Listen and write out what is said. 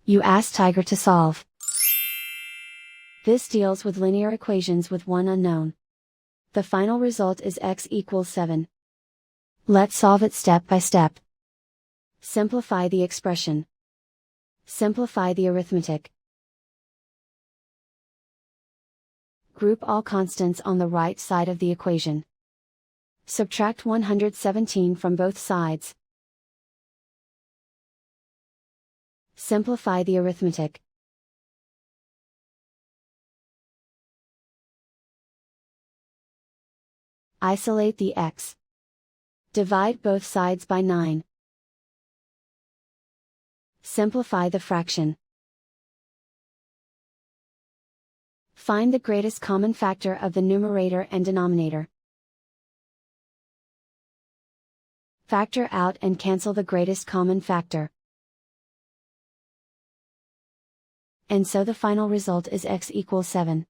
You ask Tiger to solve. This deals with linear equations with one unknown. The final result is x equals 7. Let's solve it step by step. Simplify the expression. Simplify the arithmetic. Group all constants on the right side of the equation. Subtract 117 from both sides. Simplify the arithmetic. Isolate the x. Divide both sides by 9. Simplify the fraction. Find the greatest common factor of the numerator and denominator. Factor out and cancel the greatest common factor. And so the final result is x equals 7.